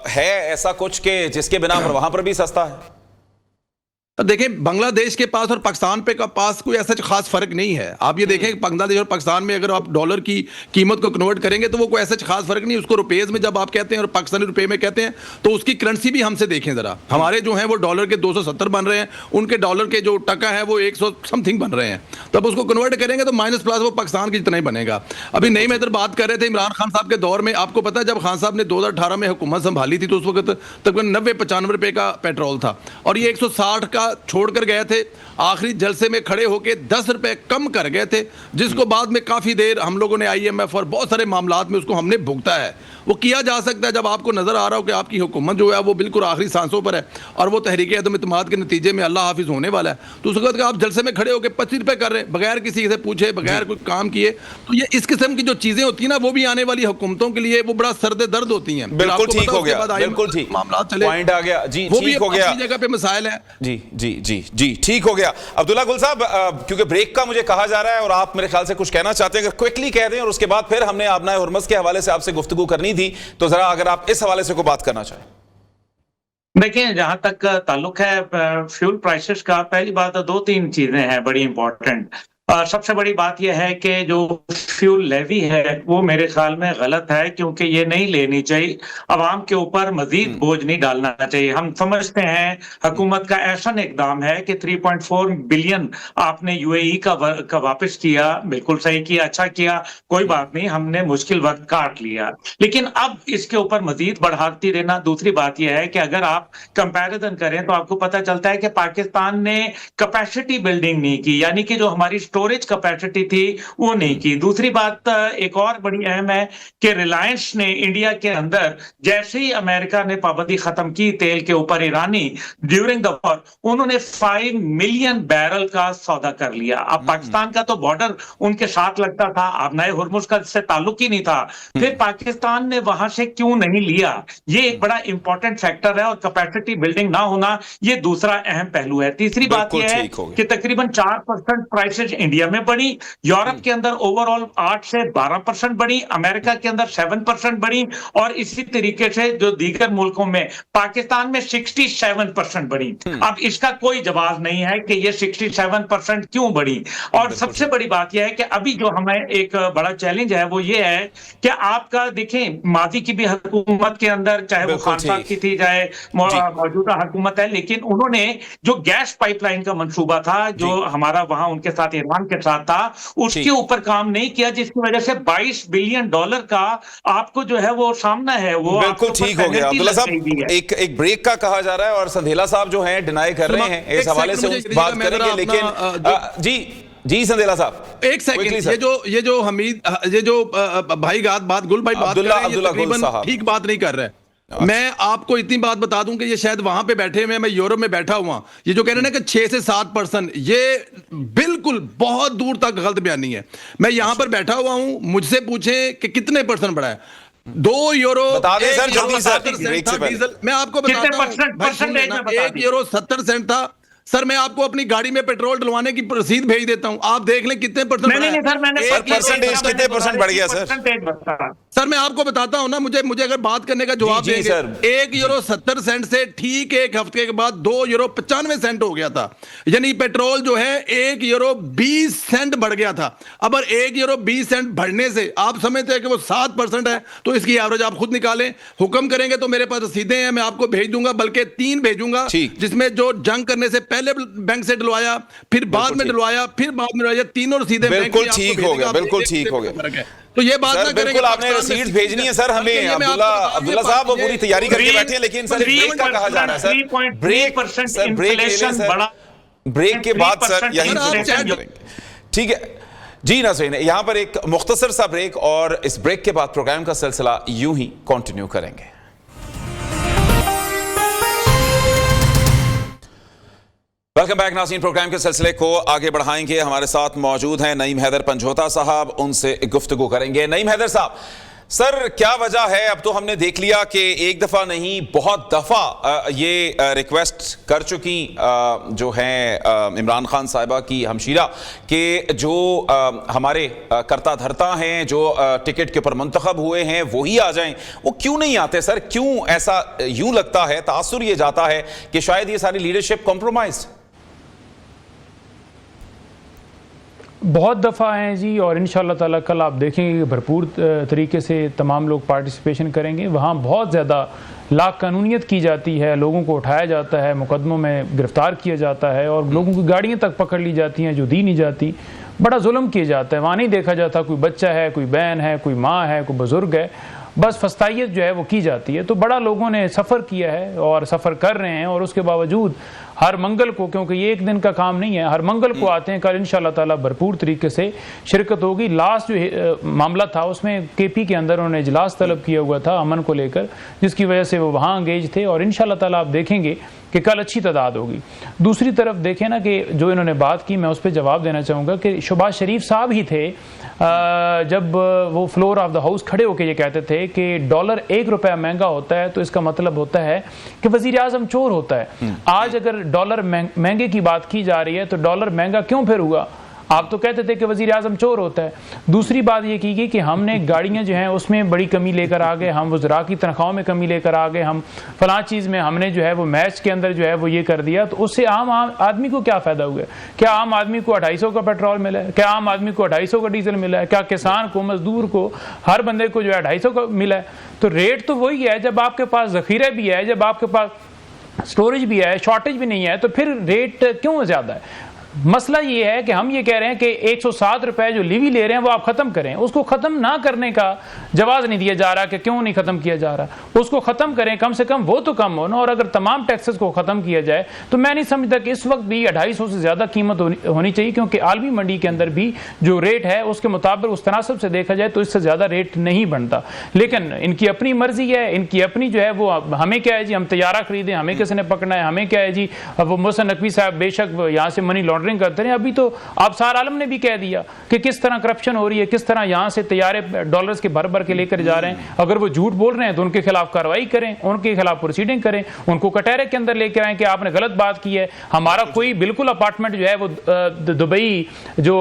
है, ऐसा कुछ के जिसके बिना पर वहां पर भी सस्ता है? देखें, बांग्लादेश के पास और पाकिस्तान पे का पास कोई ऐसा खास फर्क नहीं है। आप ये देखें, बांग्लादेश और पाकिस्तान में अगर आप डॉलर की कीमत को कन्वर्ट करेंगे तो वो कोई ऐसा खास फर्क नहीं। उसको रुपीस में जब आप कहते हैं और पाकिस्तानी रुपए में कहते हैं तो उसकी करेंसी भी हमसे देखें जरा। हमारे जो हैं वो डॉलर के 270 बन रहे हैं, उनके डॉलर के जो टका है वो 100 समथिंग बन रहे हैं। तब उसको कन्वर्ट करेंगे तो माइनस प्लस वो पाकिस्तान की जितना ही बनेगा। अभी नहीं, मैं इधर बात कर रहे थे इमरान खान साहब के दौर में, आपको पता है जब खान साहब ने 2018 में हुकूमत संभाली थी तो उस वक्त तकरीबन 90-95 रुपए का पेट्रोल था और ये 160 का छोड़कर गए थे। आखिरी जलसे में खड़े होकर 10 रुपए कम कर गए थे, जिसको बाद में काफी देर हम लोगों ने IMF और बहुत सारे मामलात में उसको हमने भुगता है। वो किया जा सकता है जब आपको नजर आ रहा हो कि आपकी हुकूमत जो है वो बिल्कुल आखिरी सांसों पर है और वो तहरीक अदम इत्तेमाद के नतीजे में अल्लाह हाफिज होने वाला है, तो उस वक्त आप जलसे में खड़े होकर 25 रुपए कर रहे हैं बगैर किसी से पूछे, बगैर कोई काम किए। तो ये इस किस्म की जो चीजें होती है ना, वो भी आने वाली हुकूमतों के लिए वो बड़ा सरदे दर्द होती हैं। बिल्कुल ठीक हो गया, बिल्कुल ठीक मामला चले, पॉइंट आ गया जी, वो ठीक हो गया, जगह पे मसाइल है जी जी जी जी, ठीक हो गया। अब्दुल्ला गुल साहब, क्योंकि ब्रेक का मुझे कहा जा रहा है और आप मेरे ख्याल से कुछ कहना चाहते हैं, अगर क्विकली कह दें और उसके बाद फिर हमने आबनाए हुर्मुज़ के हवाले से आपसे गुफ्तगू करनी थी, तो जरा अगर आप इस हवाले से कोई बात करना चाहें। देखिए, जहां तक ताल्लुक है फ्यूल प्राइसेस का, पहली बात 2-3 चीजें हैं बड़ी इंपॉर्टेंट। सबसे बड़ी बात यह है कि जो फ्यूल लेवी है वो मेरे ख्याल में गलत है, क्योंकि ये नहीं लेनी चाहिए, अवाम के ऊपर मजीद बोझ नहीं डालना चाहिए। हम समझते हैं हुकूमत का ऐसा इकदाम है कि 3.4 बिलियन आपने UAE का वापस किया, बिल्कुल सही किया, अच्छा किया, कोई बात नहीं, हमने मुश्किल वक्त काट लिया, लेकिन अब इसके ऊपर मजीद बढ़ाती देना। दूसरी बात यह है कि अगर आप कंपैरिजन करें तो आपको पता चलता है कि पाकिस्तान ने कैपेसिटी बिल्डिंग नहीं की, यानी कि जो हमारी स्टोरेज कैपेसिटी थी वो नहीं की। दूसरी बात एक और बड़ी अहम है कि रिलायंस ने इंडिया के अंदर जैसे ही अमेरिका ने पाबंदी खत्म की तेल के ऊपर ईरानी ड्यूरिंग द वॉर, उन्होंने 5 मिलियन बैरल का सौदा कर लिया। अब पाकिस्तान का तो बॉर्डर उनके साथ लगता था, आबनाए हुर्मुज़ का इससे ताल्लुक ही नहीं था, फिर पाकिस्तान ने वहां से क्यों नहीं लिया, ये एक बड़ा इंपॉर्टेंट फैक्टर है और कैपेसिटी बिल्डिंग ना होना ये दूसरा अहम पहलू है। तीसरी बात यह है कि तकरीबन 4% प्राइसेज इंडिया में बढ़ी, यूरोप के अंदर ओवरऑल 8 से 12% बढ़ी, अमेरिका के अंदर 7% बढ़ी और इसी तरीके से जो दीगर मुल्कों में, पाकिस्तान में 67% बढ़ी। अब इसका कोई जवाब नहीं है कि ये 67% क्यों बढ़ी। और सबसे बड़ी बात यह है कि अभी जो हमें एक बड़ा चैलेंज है वो ये है कि आपका देखें, मादी की भी हुकूमत के अंदर, चाहे वो खान साहब की थी चाहे मौजूदा हुकूमत है, लेकिन उन्होंने जो गैस पाइपलाइन का मंसूबा था जो हमारा वहां उनके साथ सलमान के साथ था उसके ऊपर काम नहीं किया, जिसकी वजह से $22 बिलियन का आपको जो है वो सामना है वो बिल्कुल ठीक हो गया। अब्दुल्ला साहब एक ब्रेक का कहा जा रहा है और संधेला साहब जो हैं डिनाई कर रहे हैं, इस हवाले से बात करेंगे, लेकिन जी संधेला साहब एक सेकंड, ये जो हमीद, ये जो भाई बात गुल भाई बात कर रहे हैं, ये तकरीबन ठीक बात नहीं कर रहे हैं। मैं आपको इतनी बात बता दूं कि ये शायद वहां पे बैठे हुए, मैं यूरोप में बैठा हुआ, ये जो कह रहे हैं ना कि 6 से 7%, ये बिल्कुल बहुत दूर तक गलत बयानी है। मैं यहां पर बैठा हुआ हूं, मुझसे पूछें कि कितने % बढ़ा है। 2 यूरो बता दें सर, जल्दी सर, डीजल मैं आपको बताता हूं, 1 यूरो 70 सेंट था। सर मैं आपको अपनी गाड़ी में पेट्रोल डलवाने की रसीद भेज देता हूं, आप देख लें कितने %। नहीं सर, मैंने परसेंटेज कितने % बढ़ गया सर? सर मैं आपको बताता हूं ना, मुझे अगर बात करने का जवाब देंगे, 1 यूरो 70 सेंट से ठीक 1 हफ्ते के बाद 2 यूरो 95 सेंट हो गया था। यानी पेट्रोल जो है 1 यूरो 20 सेंट बढ़ गया था। अब 1 यूरो 20 सेंट बढ़ने से आप समझते हैं कि वो 7% है, तो इसकी एवरेज आप खुद निकालें। हुक्म करेंगे तो मेरे पास रसीदें हैं, मैं आपको भेज दूंगा, बल्कि 3 भेजूंगा, जिसमें जो जंग करने से पहले बैंक से डलवाया, फिर बाद में डलवाया, फिर बाद में डलवाया, तीनों रसीदें बिल्कुल ठीक हो गया, बिल्कुल ठीक हो गया। तो ये बात ना बिल्कुल आपने रसीद भेजनी है सर हमें। अब्दुल्ला साहब वो पूरी तैयारी करके बैठे हैं, लेकिन सर ब्रेक का कहा जा रहा है सर, ब्रेक के बाद सर यही ठीक है जी नाज़रीन। यहां पर एक मुख्तसर सा ब्रेक और इस ब्रेक के बाद प्रोग्राम का सिलसिला यूं ही कंटिन्यू करेंगे। वेलकम बैक नाज़रीन, प्रोग्राम के सिलसिले को आगे बढ़ाएंगे। हमारे साथ मौजूद हैं नईम हैदर पंजोता साहब, उनसे गुफ्तगू करेंगे। नईम हैदर साहब, सर क्या वजह है, अब तो हमने देख लिया कि एक दफ़ा नहीं बहुत दफ़ा ये रिक्वेस्ट कर चुकी जो हैं इमरान खान साहिबा की हमशीरा कि जो हमारे करता धरता हैं, जो टिकट के ऊपर मुंतखब हुए हैं वही आ जाएं। वो क्यों नहीं आते सर? क्यों ऐसा यूं लगता है, तासुर ये जाता है कि शायद ये सारी लीडरशिप कॉम्प्रोमाइज? बहुत दफ़ा हैं जी, और इंशाअल्लाह ताला कल आप देखेंगे कि भरपूर तरीके से तमाम लोग पार्टिसिपेशन करेंगे। वहाँ बहुत ज़्यादा लाकानूनियत की जाती है, लोगों को उठाया जाता है, मुकदमों में गिरफ्तार किया जाता है और लोगों की गाड़ियाँ तक पकड़ ली जाती हैं जो दी नहीं जाती। बड़ा जुल्म किया जाता है। वहाँ नहीं देखा जाता कोई बच्चा है, कोई बहन है, कोई माँ है, कोई बुज़ुर्ग है, बस फस्तायत जो है वो की जाती है। तो बड़ा लोगों ने सफ़र किया है और सफ़र कर रहे हैं, और उसके बावजूद हर मंगल को, क्योंकि ये एक दिन का काम नहीं है, हर मंगल को आते हैं। कल इंशाअल्लाह ताला भरपूर तरीके से शिरकत होगी। लास्ट जो मामला था उसमें केपी के अंदर उन्होंने इजलास तलब किया हुआ था अमन को लेकर, जिसकी वजह से वो वहाँ अंगेज थे, और इंशाअल्लाह ताला आप देखेंगे कि कल अच्छी तादाद होगी। दूसरी तरफ देखें ना कि जो इन्होंने बात की, मैं उस पर जवाब देना चाहूँगा कि शहबाज शरीफ साहब ही थे जब वो फ्लोर ऑफ द हाउस खड़े होकर ये कहते थे कि डॉलर $1 महंगा होता है तो इसका मतलब होता है कि वज़ीर आज़म चोर होता है। आज अगर डॉलर महंगे की बात की जा रही है तो डॉलर महंगा क्यों फिर हुआ? आप तो कहते थे कि वज़ीर आज़म चोर होता है। दूसरी बात ये की गई कि हमने गाड़ियाँ जो हैं उसमें बड़ी कमी लेकर आ गए, हम वज़रा की तनख्वाहों में कमी लेकर आ गए, हम फलां चीज़ में हमने जो है वो मैच के अंदर जो है वो ये कर दिया। तो उससे आम आदमी को क्या फ़ायदा हुआ? क्या आम आदमी को 250 का पेट्रोल मिला है? क्या आम आदमी को 250 का डीजल मिला है? क्या किसान को, मजदूर को, हर बंदे को जो है 250 का मिला है? तो रेट तो वही है। जब आपके पास ज़ख़ीरा भी है, जब आपके पास स्टोरेज भी है, शॉर्टेज भी नहीं है, तो फिर रेट क्यों ज़्यादा है? मसला ये है कि हम ये कह रहे हैं कि 107 रुपए जो लीवी ले रहे हैं वो आप ख़त्म करें। उसको ख़त्म ना करने का जवाब नहीं दिया जा रहा कि क्यों नहीं ख़त्म किया जा रहा। उसको ख़त्म करें, कम से कम वो तो कम हो ना। और अगर तमाम टैक्सेस को ख़त्म किया जाए तो मैं नहीं समझता कि इस वक्त भी 250 से ज़्यादा कीमत होनी चाहिए, क्योंकि आलमी मंडी के अंदर भी जो रेट है उसके मुताबिक उस तनासब से देखा जाए तो इससे ज़्यादा रेट नहीं बनता। लेकिन इनकी अपनी मर्जी है, इनकी अपनी जो है वो, हमें क्या है जी, हम तैयारा खरीदें, हमें किसी ने पकड़ना है, हमें क्या है जी। अब वो मोहसिन नकवी साहब बेशक यहाँ से मनी लॉन्ड्रिंग करते हैं, अभी तो आबसार आलम ने भी कह दिया कि किस तरह करप्शन हो रही है, किस तरह यहाँ से तैयारे डॉलर्स के भर भर के लेकर जा रहे हैं। अगर वो झूठ बोल रहे हैं तो उनके खिलाफ कार्रवाई करें, उनके खिलाफ प्रोसीडिंग करें, उनको कटहरे के अंदर लेकर आए कि आपने गलत बात की है। हमारा कोई बिल्कुल अपार्टमेंट जो है वो दुबई जो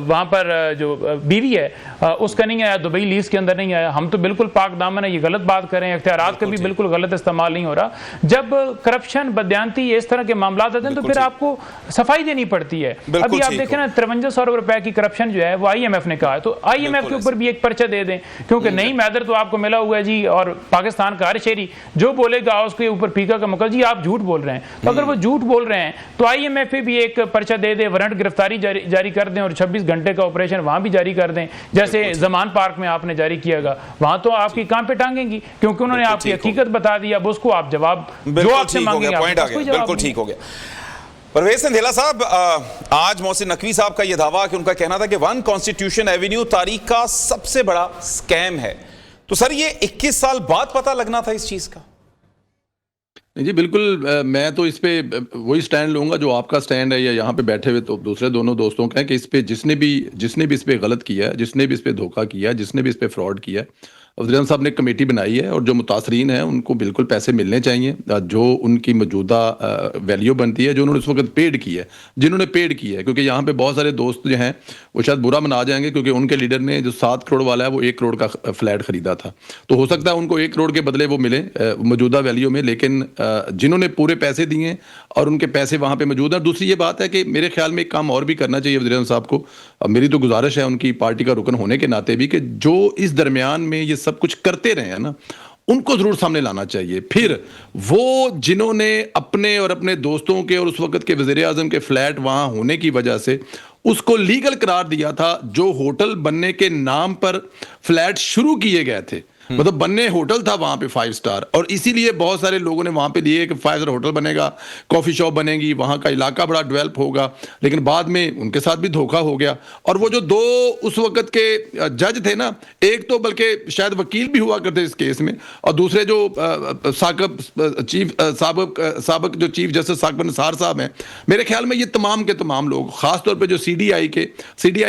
वहाँ पर जो बीवी है उसका नहीं आया, दुबई लीज के अंदर नहीं आया। हम तो बिल्कुल पाक दामन है, ये गलत बात करें, इख्तियारात का भी बिल्कुल गलत इस्तेमाल नहीं हो रहा। जब करप्शन, बदयांती, इस तरह के मामला आते हैं तो फिर आपको सफाई देनी पड़ती है। बिल्कुल अभी आप ठीक देखें हो। ना 5300 रुपए की करप्शन जो है वो IMF ने कहा है, तो IMF बिल्कुल के ऊपर भी एक पर्चा दे दें, क्योंकि नई मैदर तो आपको मिला हुआ है जी, और पाकिस्तान का हर शहरी जो बोलेगा उसके ऊपर फीका का मुकल जी आप झूठ बोल रहे हैं। तो अगर वो झूठ बोल रहे हैं तो IMF पे भी एक पर्चा दे दे, वारंट गिरफ्तारी जारी कर दें और 26 घंटे का ऑपरेशन वहां भी जारी कर दें, जैसे जमान पार्क में आपने जारी कियागा। वहां तो आपकी काम पे टांगेंगी, क्योंकि उन्होंने आपकी हकीकत बता दी, अब उसको आप जवाब जो आपसे मांगेंगे पॉइंट आ गया, बिल्कुल ठीक हो गया। परवेज संधेला साहब, आज मोहसिन नकवी साहब का यह दावा कि उनका कहना था कि वन कॉन्स्टिट्यूशन एवेन्यू तारीख का सबसे बड़ा स्कैम है, तो सर ये 21 साल बाद पता लगना था इस चीज का? जी बिल्कुल, मैं तो इस पे वही स्टैंड लूंगा जो आपका स्टैंड है या यहाँ पे बैठे हुए तो दूसरे दोनों दोस्तों का है कि इस पे जिसने भी इस पे गलत किया है, जिसने भी इस पे धोखा किया है, जिसने भी इस पे फ्रॉड किया है, वज़ीर साहब ने कमेटी बनाई है और जो मुतासरीन हैं उनको बिल्कुल पैसे मिलने चाहिए, जो उनकी मौजूदा वैल्यू बनती है, जो उन्होंने उस वक्त पेड की है, जिन्होंने पेड की है। क्योंकि यहाँ पे बहुत सारे दोस्त जो हैं वो शायद बुरा मना जाएंगे, क्योंकि उनके लीडर ने जो 7 करोड़ वाला है वो 1 करोड़ का फ्लैट खरीदा था, तो हो सकता है उनको 1 करोड़ के बदले वो मिले मौजूदा वैल्यू में, लेकिन जिन्होंने पूरे पैसे दिए और उनके पैसे वहाँ पे मौजूद हैं। दूसरी ये बात है कि मेरे ख्याल में एक काम और भी करना चाहिए वज़ीर साहब को, मेरी तो गुजारिश है उनकी पार्टी का रुकन होने के नाते भी, कि जो इस दरमियान में ये सब कुछ करते रहे हैं ना, उनको जरूर सामने लाना चाहिए। फिर वो जिन्होंने अपने और अपने दोस्तों के और उस वक्त के वज़ीर आज़म के फ्लैट वहां होने की वजह से उसको लीगल करार दिया था, जो होटल बनने के नाम पर फ्लैट शुरू किए गए थे, मतलब बनने होटल था वहां पे 5 स्टार, और इसीलिए बहुत सारे लोगों ने वहां पे लिए कि 5 स्टार होटल बनेगा, कॉफी शॉप बनेगी, वहां का इलाका बड़ा डेवलप होगा, लेकिन बाद में उनके साथ भी धोखा हो गया। और वो जो 2 उस वक्त के जज थे ना, एक तो बल्कि शायद वकील भी हुआ करते इस केस में, और दूसरे जो साबिक जो चीफ जस्टिस साकिब निसार साहब हैं, मेरे ख्याल में ये तमाम के तमाम लोग, खासतौर पर जो CDI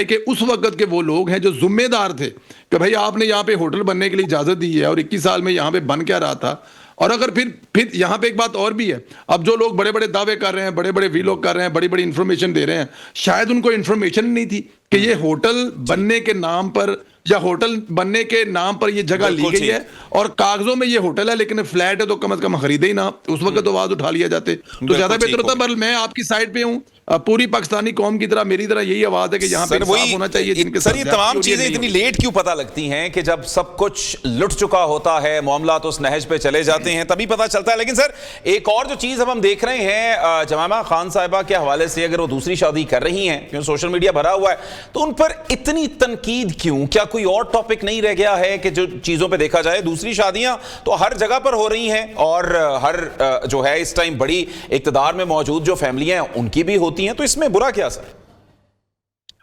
के उस वक्त के वो लोग हैं जो जिम्मेदार थे कि भाई आपने यहाँ पे होटल बनने के लिए इजाजत दी है और 21 साल में यहाँ पे बन क्या रहा था। और अगर फिर यहाँ पे एक बात और भी है, अब जो लोग बड़े बड़े दावे कर रहे हैं, बड़े बड़े वीलॉग कर रहे हैं, बड़ी बड़ी इंफॉर्मेशन दे रहे हैं, शायद उनको इंफॉर्मेशन नहीं थी कि ये होटल बनने के नाम पर या होटल बनने के नाम पर ये जगह ली गई है और कागजों में ये होटल है, लेकिन फ्लैट है तो कम से कम खरीदे ही ना, उस वक्त तो आवाज उठा लिया जाते तो ज्यादा बेहतर होता। पर मैं आपकी साइड पे हूँ, पूरी पाकिस्तानी कौम की तरह मेरी तरह यही आवाज है कि यहाँ पे इंसाफ होना चाहिए। जिनके सर ये तमाम चीजें इतनी लेट क्यों पता लगती हैं कि जब सब कुछ लुट चुका होता है, मामला तो उस नहज पे चले जाते हैं, तभी पता चलता है। लेकिन सर एक और जो चीज अब हम देख रहे हैं जमामा खान साहिबा के हवाले से, अगर वो दूसरी शादी कर रही हैं, क्योंकि सोशल मीडिया भरा हुआ है, तो उन पर इतनी तनकीद क्यों? क्या कोई और टॉपिक नहीं रह गया है कि जो चीजों पे देखा जाए? दूसरी शादियां तो हर जगह पर हो रही हैं और हर जो है इस टाइम बड़ी इक्तदार में मौजूद जो फैमिलियां हैं उनकी भी होती हैं, तो इसमें बुरा क्या सर?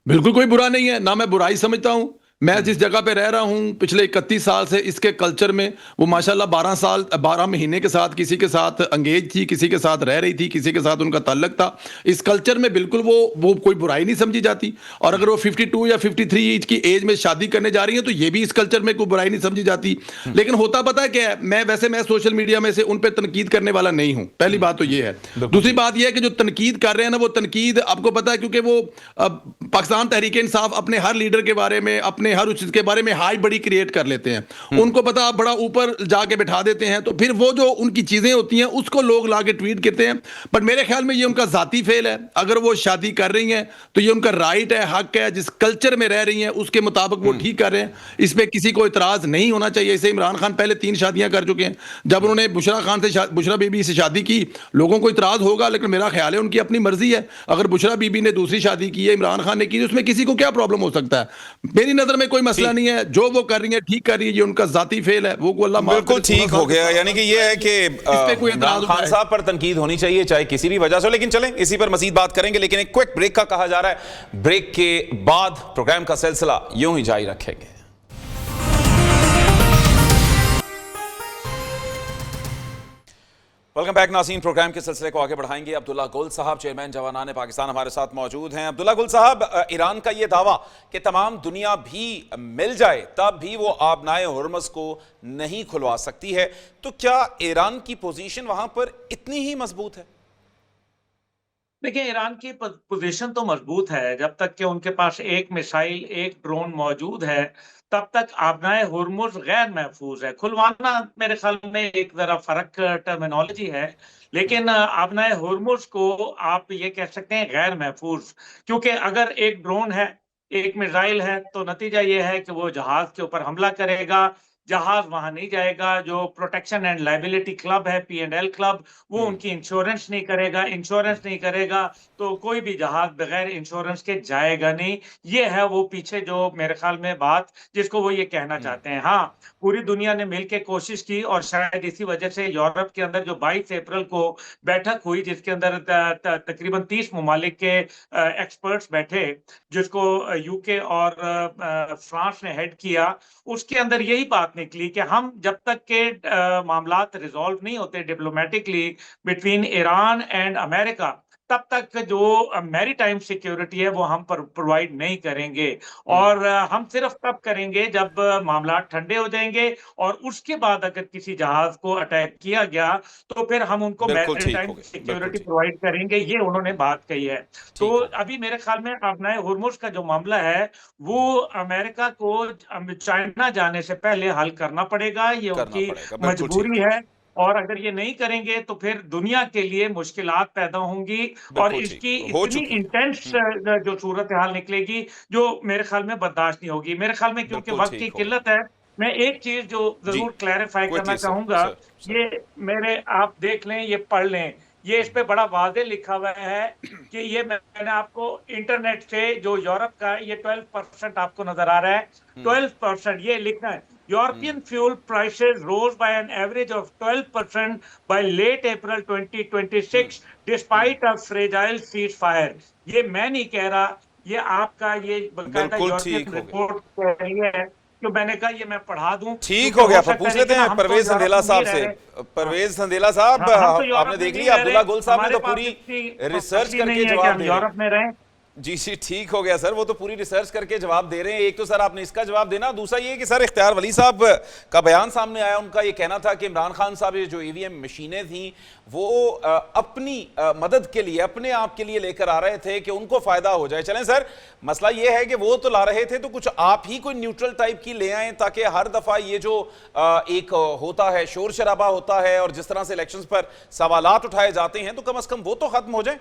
बिल्कुल कोई बुरा नहीं है, ना मैं बुराई समझता हूं। मैं जिस जगह पे रह रहा हूं पिछले 31 साल से, इसके कल्चर में वो माशाल्लाह 12 महीने के साथ किसी के साथ अंगेज थी, किसी के साथ रह रही थी, किसी के साथ उनका ताल्लुक था। इस कल्चर में बिल्कुल वो कोई बुराई नहीं समझी जाती। और अगर वो 52 या 53 की एज में शादी करने जा रही है तो ये भी इस कल्चर में कोई बुराई नहीं समझी जाती। लेकिन होता पता है क्या है, मैं सोशल मीडिया में से उन पर तनकीद करने वाला नहीं हूं, पहली बात तो ये है। दूसरी बात यह है कि जो तनकीद कर रहे हैं ना, वो तनकीद आपको पता है, क्योंकि वो पाकिस्तान तहरीक इंसाफ अपने हर लीडर के बारे में, अपने हर उस चीज के बारे में हाई बड़ी क्रिएट कर लेते हैं। उनको पता आप बड़ा ऊपर जाके बिठा देते हैं, तो फिर वो जो उनकी चीजें होती हैं उसको लोग लाके ट्वीट करते हैं। बट मेरे ख्याल में ये उनका जाती फेल है। अगर वो शादी कर रही हैं तो ये उनका राइट है, हक है, जिस कल्चर में रह रही हैं उसके मुताबिक वो ठीक कर रहे हैं, इस पर किसी को इतराज नहीं होना चाहिए। इसे इमरान खान पहले 3 शादियां कर चुके हैं। जब उन्होंने बुशरा बीबी से शादी की, लोगों को इतराज होगा, लेकिन मेरा ख्याल है उनकी अपनी मर्जी है। अगर बुशरा बीबी ने दूसरी शादी की है, इमरान खान ने की, उसमें किसी को क्या प्रॉब्लम हो सकता है? मेरी नजर में कोई मसला नहीं है। जो वो कर रही है ठीक कर रही है, ये उनका जाती फेल है, वो अल्लाह माफ करे। बिल्कुल ठीक हो गया। यानी कि ये है कि इमरान खान साहब पर तनकीद होनी चाहिए, चाहे किसी भी वजह से हो। लेकिन चलें, इसी पर मजीद बात करेंगे, लेकिन एक क्विक ब्रेक का कहा जा रहा है। ब्रेक के बाद प्रोग्राम का सिलसिला यूं ही जारी रखेंगे। वेलकम बैक नाज़रीन, प्रोग्राम के सिलसिले को आगे बढ़ाएंगे। अब्दुल्ला गुल साहब, चेयरमैन जवानान पाकिस्तान, हमारे साथ मौजूद हैं। अब्दुल्ला गुल साहब, ईरान का ये दावा कि तमाम दुनिया भी मिल जाए तब भी वो आबनाए हुर्मुज़ को नहीं खुलवा सकती है, तो क्या ईरान की पोजीशन वहां पर इतनी ही मजबूत है? देखिए, ईरान की पोजीशन तो मजबूत है। जब तक कि उनके पास एक मिसाइल, एक ड्रोन मौजूद है, तब तक आबनाए हुर्मुज़ गैर महफूज है। खुलवाना मेरे ख्याल में एक जरा फर्क टर्मिनोलॉजी है, लेकिन आबनाए हुर्मुज़ को आप ये कह सकते हैं गैर महफूज, क्योंकि अगर एक ड्रोन है, एक मिसाइल है, तो नतीजा ये है कि वो जहाज के ऊपर हमला करेगा, जहाज वहां नहीं जाएगा। जो प्रोटेक्शन एंड लायबिलिटी क्लब है, P&L क्लब, वो उनकी इंश्योरेंस नहीं करेगा। इंश्योरेंस नहीं करेगा तो कोई भी जहाज बगैर इंश्योरेंस के जाएगा नहीं। ये है वो पीछे जो मेरे ख्याल में बात जिसको वो ये कहना चाहते हैं। हाँ, पूरी दुनिया ने मिलकर कोशिश की और शायद इसी वजह से यूरोप के अंदर जो 22 अप्रैल को बैठक हुई, जिसके अंदर तकरीबन 30 ममालिक के एक्सपर्ट्स बैठे, जिसको यूके और फ्रांस ने हेड किया, उसके अंदर यही बात निकली कि हम जब तक के मामलात रिजॉल्व नहीं होते diplomatically between Iran and America, तब तक जो मैरीटाइम सिक्योरिटी है वो हम प्रोवाइड नहीं करेंगे। और हम सिर्फ तब करेंगे जब मामलात ठंडे हो जाएंगे, और उसके बाद अगर किसी जहाज को अटैक किया गया तो फिर हम उनको बिल्कुल ठीक मैरीटाइम हो गया, बिल्कुल सिक्योरिटी ठीक। प्रोवाइड करेंगे। ये उन्होंने बात कही है। तो ठीक हो अभी मेरे ख्याल में अपना हुर्मुज़ का जो मामला है वो जी, अमेरिका को चाइना जाने से पहले हल करना पड़ेगा। ये करना उनकी पड़ेगा, बिल्कुल ठीक। मजबूरी है, और अगर ये नहीं करेंगे तो फिर दुनिया के लिए मुश्किलात पैदा होंगी, और बिल्कुल ठीक, इसकी हो इतनी चुकी। इंटेंस जो सूरत हाल निकलेगी, जो मेरे ख्याल में बर्दाश्त नहीं होगी। मेरे ख्याल में क्योंकि बिल्कुल वक्त की ठीक हो किल्लत है, मैं एक चीज जो जी, जरूर क्लैरिफाई करना क्विकली सर, चाहूंगा, सर, सर। ये मेरे आप देख लें, ये पढ़ लें, ये इस पे बड़ा वाज़ेह लिखा हुआ है कि ये मैंने आपको इंटरनेट से जो यूरोप का ये 12% आपको नजर आ रहा है, 12% ये लिखना है। European fuel prices rose by an average of 12% by late April 2026 despite a fragile ceasefire। ये मैं नहीं कह रहा, ये आपका ये बकायदा बिल्कुल ठीक यूरोपियन हो गया। रिपोर्ट कह रही है। तो मैंने कहा ये मैं पढ़ा दूं, ठीक क्योंकि हो गया, हो सकता पूछ है लेते कि हैं हम तो परवेज यूरोप संदेला में साहब नहीं से। रह रहे। हाँ, परवेज संदेला साहब, हम तो आपने यूरोप में देख नहीं लिया, रह रहे, अब्दुल्ला गुल साहब ने हमारे तो पास पूरी इतनी रिसर्च फैसिलिटी नहीं करके है कि जवाब हम दे रहे हैं। यूरोप में रहें। जी जी, ठीक हो गया सर, वो तो पूरी रिसर्च करके जवाब दे रहे हैं। एक तो सर आपने इसका जवाब देना, दूसरा ये कि सर इख्तियार वली साहब का बयान सामने आया, उनका ये कहना था कि इमरान खान साहब ये जो ईवीएम मशीनें थी वो अपनी मदद के लिए, अपने आप के लिए लेकर आ रहे थे कि उनको फायदा हो जाए। चलें सर, मसला ये है कि वो तो ला रहे थे, तो कुछ आप ही कोई न्यूट्रल टाइप की ले आए, ताकि हर दफा ये जो एक होता है शोर शराबा होता है और जिस तरह से इलेक्शंस पर सवालात उठाए जाते हैं, तो कम से कम वो तो खत्म हो जाए।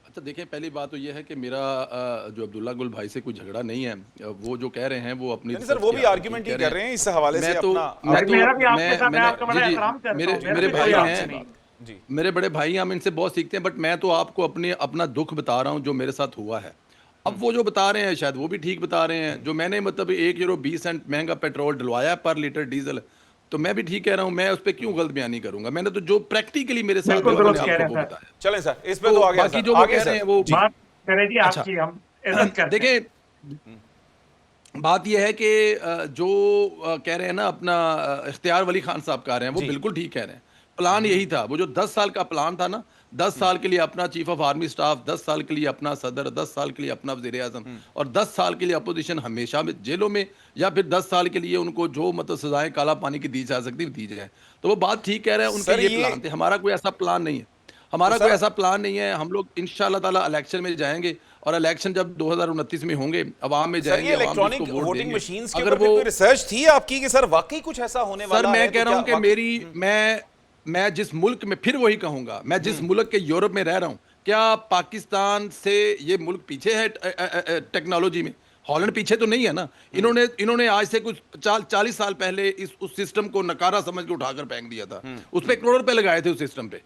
अच्छा देखिए, पहली बात तो ये है कि मेरा जो अब्दुल्ला गुल भाई से कोई झगड़ा नहीं है। वो जो कह रहे हैं वो अपनी सर वो भी आर्ग्यूमेंट ही कर रहे हैं इस हवाले से अपना। मेरा भी आपके साथ, मैं आपका बड़ा एहतराम करता हूं, मेरे मेरा भी भाई कोई आपसे हैं, नहीं। जी मेरे बड़े भाई, हम इनसे बहुत सीखते हैं, बट मैं तो आपको अपना दुख बता रहा हूँ जो मेरे साथ हुआ है। अब वो जो बता रहे हैं शायद वो भी ठीक बता रहे हैं। जो मैंने मतलब 1 यूरो 20 सेंट महंगा पेट्रोल डलवाया पर लीटर डीजल, तो मैं भी ठीक कह रहा हूँ। मैं उस पर क्यों गलत बयानी करूंगा? मैंने तो जो प्रैक्टिकली मेरे साथ बिल्कुल हुआ, मैंने दुरुस्त कह आपको रहे वो हैं बताया। चलें सर, इस पे तो तो आ गया बाकी सर, जो वो आगे कह सर। रहे हैं वो बात करें जी अच्छा। आपकी, हम इज्जत करते हैं। देखिए, बात यह है कि जो कह रहे हैं ना अपना इख्तियार वली खान साहब कह रहे हैं वो जी। बिल्कुल ठीक कह रहे हैं। प्लान यही था, वो जो 10 साल का प्लान था ना, 10 साल के लिए अपना चीफ ऑफ आर्मी स्टाफ, 10 साल के लिए अपना सदर, 10 साल के लिए अपना वजीर आजम, और 10 साल के लिए अपोजिशन हमेशा में जेलों में, या फिर 10 साल के लिए उनको जो मतलब सजाएं काला पानी की दी जा सकती दी जाए। तो वो बात ठीक कह रहे हैं, सर, उनके ये ये- प्लान थे। हमारा कोई ऐसा प्लान नहीं है, हमारा तो कोई सर- ऐसा प्लान नहीं है। हम लोग इंशाल्लाह ताला इलेक्शन में जाएंगे, और इलेक्शन जब 2029 में होंगे, अवाम में सर जाएंगे, ये अवाम इलेक्ट्रॉनिक जिसको वोट वोटिंग देंगे। मशीन्स के अगर ऊपर फिर वो कोई रिसर्च थी आपकी कि सर वाकई कुछ ऐसा होने सर वाला है? मैं तो कह रहा हूं क्या कि मेरी मैं जिस मुल्क में, फिर वही कहूंगा, मैं जिस मुल्क के यूरोप में रह रहा हूं, क्या पाकिस्तान से ये मुल्क पीछे है टेक्नोलॉजी में? हॉलैंड पीछे तो नहीं है ना। इन्होंने आज से कुछ 40 साल पहले उस सिस्टम को नकारा समझ के उठाकर फेंक दिया था। उस पर करोड़ रुपए लगाए थे उस सिस्टम पे।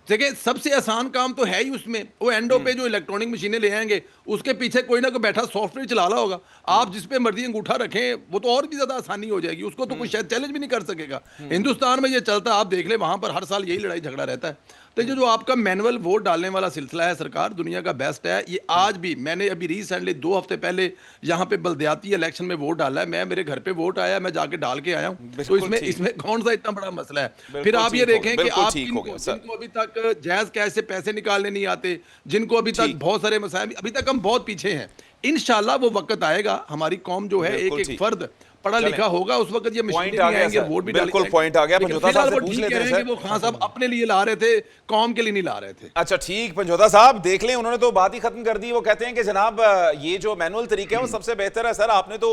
देखिए, सबसे आसान काम तो है ही उसमें। वो एंडो पे जो इलेक्ट्रॉनिक मशीनें ले आएंगे, उसके पीछे कोई ना कोई बैठा सॉफ्टवेयर चला रहा होगा। आप जिस पे मर्जी अंगूठा रखें, वो तो और भी ज्यादा आसानी हो जाएगी। उसको तो कोई शायद चैलेंज भी नहीं कर सकेगा। हिंदुस्तान में ये चलता है, आप देख ले, वहां पर हर साल यही लड़ाई झगड़ा रहता है। तो ये जो आपका मैनुअल वोट डालने वाला सिलसिला है, सरकार दुनिया का बेस्ट है। ये आज भी, मैंने अभी रिसेंटली 2 हफ्ते पहले यहाँ पे बल्दियाती इलेक्शन में वोट डाला है। मैं, मेरे घर पे वोट आया, मैं जाके डाल के आया हूँ। तो बिल्कुल ठीक। इसमें कौन सा इतना बड़ा मसला है? बिल्कुल फिर आप ये ठीक हो देखें गया, कि बिल्कुल आप ठीक हो गया, सर। जिनको अभी तक जायज कैश से पैसे निकालने नहीं आते, जिनको अभी तक ठीक। बहुत सारे मसाइल, अभी तक हम बहुत पीछे हैं। इंशाल्लाह वो वक्त आएगा, हमारी कौम जो है, एक बिल्कुल एक ठीक। फर्द पढ़ा लिखा होगा उस वक्त ये पॉइंट मशीनें आ नहीं गया आएंगे, सर, वोट भी बिल्कुल डाले पॉइंट आ गया। लेकिन पंजोता फिलहाल साहब से वो पूछ ठीक लेते कह हैं रहे हैं सर। कि वो खान साहब अपने लिए ला रहे थे, कौम के लिए नहीं ला रहे थे। अच्छा ठीक, पंजोता साहब देख लें, उन्होंने तो बात ही खत्म कर दी। वो कहते हैं कि जनाब ये जो मैनुअल तरीका है वो सबसे बेहतर है। सर आपने तो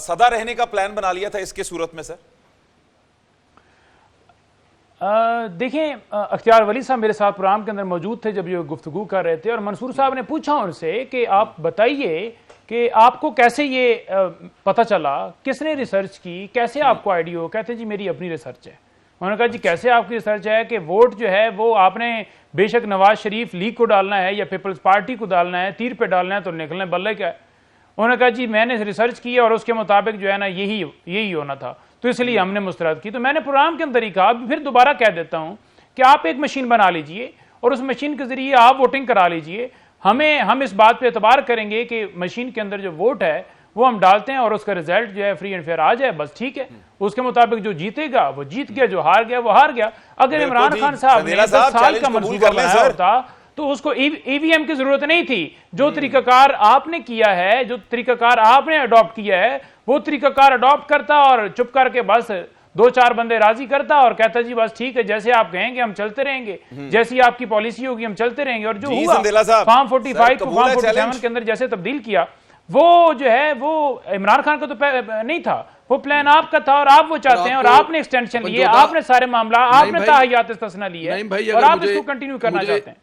सदा रहने का प्लान बना लिया था इसके सूरत में सर। देखें, अख्तियार वली साहब मेरे साथ प्रोग्राम के अंदर मौजूद थे जब ये गुफ्तगू कर रहे थे, और मंसूर साहब ने पूछा उनसे कि आप बताइए कि आपको कैसे ये पता चला, किसने रिसर्च की, कैसे आपको आइडिया हो। कहते जी मेरी अपनी रिसर्च है। उन्होंने कहा जी कैसे आपकी रिसर्च है कि वोट जो है वो आपने बेशक नवाज शरीफ लीग को डालना है या पीपल्स पार्टी को डालना है, तीर पे डालना है तो निकलने बल्ले क्या है। उन्होंने कहा जी मैंने रिसर्च की और उसके मुताबिक जो है ना यही होना था, तो इसलिए हमने मुस्तरद की। तो मैंने प्रोग्राम के अंदर ही कहा, फिर दोबारा कह देता हूं कि आप एक मशीन बना लीजिए और उस मशीन के जरिए आप वोटिंग करा लीजिए। हम इस बात पे एतबार करेंगे कि मशीन के अंदर जो वोट है वो हम डालते हैं और उसका रिजल्ट जो है फ्री एंड फेयर आ जाए, बस ठीक है। उसके मुताबिक जो जीतेगा वो जीत गया, जो हार गया वो हार गया। अगर इमरान खान साहब ने 10 साल का मंसूबा बनाया होता तो उसको ईवीएम की जरूरत नहीं थी। जो तरीकाकार आपने किया है, जो तरीकाकार आपने अडॉप्ट किया है, वो तरीकाकार अडॉप्ट करता और चुप करके बस 2-4 बंदे राजी करता और कहता जी बस ठीक है, जैसे आप कहेंगे हम चलते रहेंगे, जैसी आपकी पॉलिसी होगी हम चलते रहेंगे। और जो हुआ फॉर्म 45 को फॉर्म 47 के अंदर जैसे तब्दील किया, वो जो है वो इमरान खान का तो नहीं था, वो प्लान आपका था और आप वो चाहते हैं और आपने एक्सटेंशन लिए, आपने सारे मामला, आपने ताहियात इस्तिस्ना लिए और आप इसको कंटिन्यू करना चाहते हैं।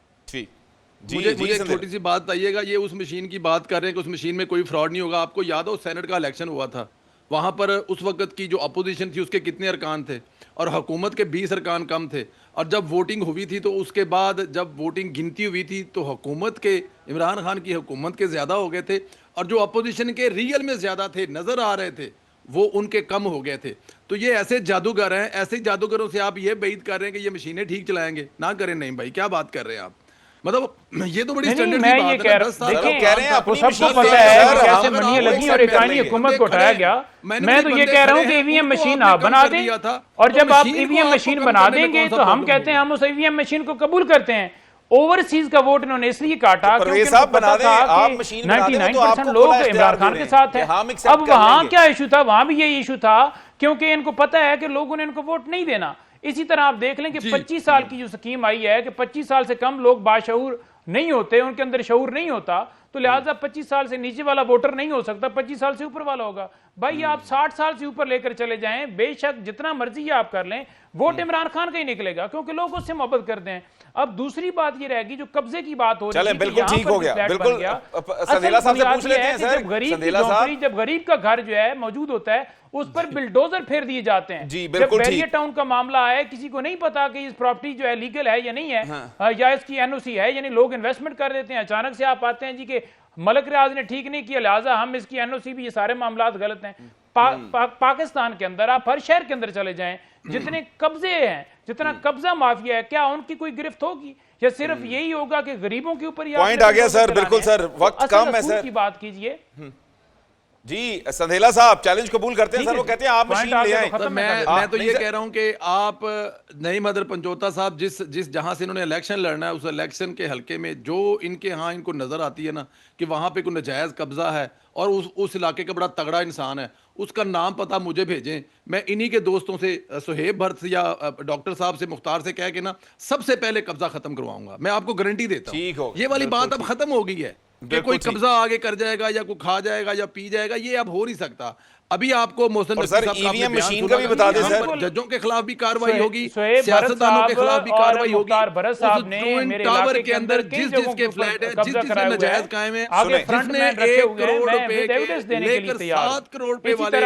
मुझे एक छोटी सी बात बताइएगा, ये उस मशीन की बात कर रहे हैं कि उस मशीन में कोई फ्रॉड नहीं होगा। आपको याद हो सेनेट का इलेक्शन हुआ था, वहां पर उस वक्त की जो अपोजिशन थी उसके कितने अरकान थे और हुकूमत के 20 अरकान कम थे। और जब वोटिंग हुई थी तो उसके बाद जब वोटिंग गिनती हुई थी तो हुकूमत के, इमरान खान की हुकूमत के ज़्यादा हो गए थे और जो अपोजिशन के रियल में ज़्यादा थे, नज़र आ रहे थे, वो उनके कम हो गए थे। तो ये ऐसे जादूगर हैं, ऐसे जादूगरों से आप ये बात कर रहे हैं कि ये मशीनें ठीक चलाएंगे, ना करें। नहीं भाई, क्या बात कर रहे हैं आप, मतलब ये तो बड़ी स्टैंडर्ड मैं ये कह रहे हैं आपको सबको पता है कि कैसे मनियां लगी और इरानी हुकूमत को उठाया गया। मैं तो ये कह रहा हूं कि ईवीएम मशीन आप बना दें और जब आप ईवीएम मशीन बना देंगे तो हम कहते हैं हम उस ईवीएम मशीन को कबूल करते हैं। ओवरसीज का वोट इन्होंने इसलिए काटा क्योंकि उनको पता था कि 99% लोग इमरान खान के साथ हैं। अब वहां क्या इशू था, वहां भी यही इशू था क्योंकि इनको पता है कि लोगों ने इनको वोट नहीं देना। इसी तरह आप देख लें कि 25 साल की जो स्कीम आई है कि 25 साल से कम लोग बाशऊर नहीं होते, उनके अंदर शऊर नहीं होता, तो लिहाजा 25 साल से नीचे वाला वोटर नहीं हो सकता, 25 साल से ऊपर वाला होगा। भाई आप 60 साल से ऊपर लेकर चले जाएं, बेशक जितना मर्जी आप कर लें, वोट इमरान खान का ही निकलेगा क्योंकि लोग उससे मोहब्बत करते हैं। अब दूसरी बात ये रहेगी जो कब्जे की बात हो रही है, बिल्कुल ठीक हो गया, बिल्कुल संदेला साहब से पूछ लेते हैं सर। जब गरीब का घर जो है मौजूद होता है उस पर बिल्डोजर फेर दिए जाते हैं। जी, जब बैरियर टाउन का मामला है, किसी को नहीं पता कि इस प्रॉपर्टी जो है लीगल है या नहीं है, या इसकी एनओसी है, यानी लोग इन्वेस्टमेंट कर देते हैं। अचानक से आप आते हैं जी के मलक रियाज ने ठीक नहीं किया, लिहाजा हम इसकी एनओसी भी, ये सारे मामला गलत हैं। पाकिस्तान के अंदर आप हर शहर के अंदर चले जाएं, जितने कब्जे हैं, जितना कब्जा माफिया है, क्या उनकी कोई गिरफ्त होगी या सिर्फ यही होगा कि गरीबों के ऊपर? पॉइंट आ गया सर, बिल्कुल सर, वक्त कम है सर, की बात कीजिए जी। संदेला साहब चैलेंज कबूल करते हैं सर, वो कहते हैं आप मशीन ले आए। तो मैं तो ये कह रहा हूं कि आप नहीं, मदर पंजोता साहब, जिस जहां से इन्होंने इलेक्शन लड़ना है उस इलेक्शन के हलके में जो इनके यहाँ इनको नजर आती है ना कि वहां पे कोई नजायज कब्जा है और उस इलाके का बड़ा तगड़ा इंसान है, उसका नाम पता मुझे भेजें। मैं इन्हीं के दोस्तों से, सुहेब भट्ट या डॉक्टर साहब से, मुख्तार से कह के ना सबसे पहले कब्जा खत्म करवाऊंगा। मैं आपको गारंटी देता हूँ ये वाली बात अब खत्म हो गई है कि कोई कब्जा आगे कर जाएगा या कोई खा जाएगा या पी जाएगा, ये अब हो नहीं सकता। अभी आपको मोहसिन नकवी साहब का ईवीएम मशीन का भी बता दें सर, जजों के खिलाफ भी कार्रवाई होगी, सियासतदानों के खिलाफ भी कार्रवाई होगी। टावर के अंदर जिस जिसके फ्लैट है, जिस जिसके नजायज कायम है, जिसने 1 करोड़ रुपए के लेकर 7 करोड़ रुपए वाले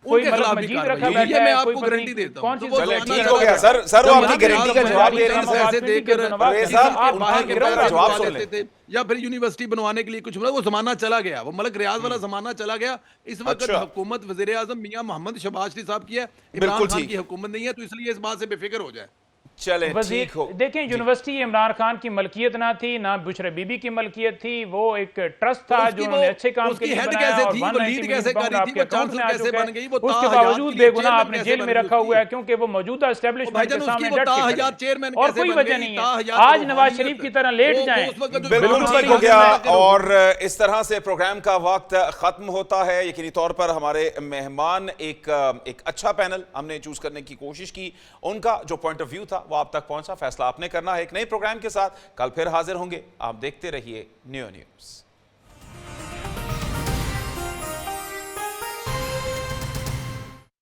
उनके खिलाफ भी कार्रवाई होगी। ये मैं आपको गारंटी देता हूं। ठीक हो गया सर, सर वो आपकी गारंटी का जवाब दे रहे हैं सर, देकर बाहर के जवाब सुन लेते थे या फिर यूनिवर्सिटी बनवाने के लिए कुछ, वो जमाना चला गया, वो मलक रियाज वाला जमाना चला गया। इस वक्त हुकूमत वज़ीर आज़म मियां मोहम्मद शहबाज शरीफ साहब की है, इमरान खान की हुकूमत नहीं है, तो इसलिए इस बात से बेफिक्र हो जाए। चलें, वजीर ठीक हो। देखें, यूनिवर्सिटी इमरान खान की मलकियत ना थी, ना बुशरा बीबी की मलकियत थी, वो एक ट्रस्ट था जो उन्होंने अच्छे काम के लिए बनाया और 190 मिलियन पाउंड आपके अकाउंट में आ चुके हैं। उसके बावजूद बेगुनाह आपने जेल में रखा हुआ है क्योंकि वो मौजूदा एस्टेब्लिशमेंट के सामने डट के खड़े हैं। और कोई वजह नहीं है आज नवाज शरीफ की तरह लेट जाएं। बिल्कुल ठीक हो गया। और इस तरह से प्रोग्राम का वक्त खत्म होता है। यकीनी तौर पर हमारे मेहमान एक अच्छा पैनल हमने चूज करने की कोशिश की, उनका जो पॉइंट ऑफ व्यू था वो आप तक पहुंचा। फैसला आपने करना है। एक नए प्रोग्राम के साथ कल फिर हाजिर होंगे। आप देखते रहिए न्यू न्यूज़।